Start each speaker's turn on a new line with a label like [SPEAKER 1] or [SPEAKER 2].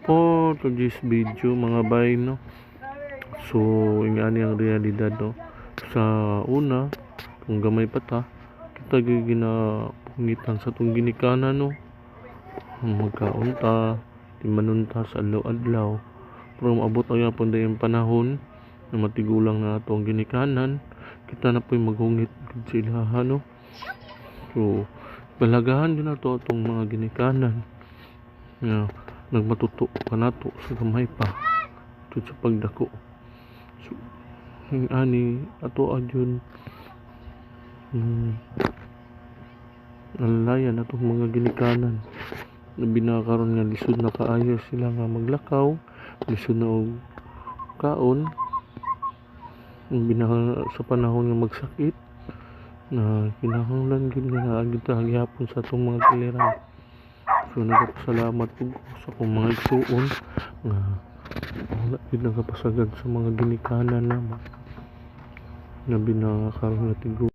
[SPEAKER 1] For today's video mga bay, no, so ingani ang realidad, no, sa una kung gamay pa ta kita ginapungitan sa tong ginikanan, no, magkaunta di manunta sa adlaw-adlaw pero maabot ang yapon dayang panahon na matigulang na atong ginikanan kita na po'y maghungit sa ilaha, no. So balagahan din nato atong mga ginikanan nga nagmatuto pa nato sa gamay pa tungod sa pagdako. So ani ato adyon nalalayan atong mga ginikanan na binakaron nga lisod na kaayo sila nga maglakaw, lisod na og kaon sa panahon nga magsakit na kinahanglan gid nga agid tagyapon sa atong mga kaliran. So nagapasalamat po sa akong mga igsuon nga wala gid nagapasagad sa mga ginikanan naman na binakaron nga tigo.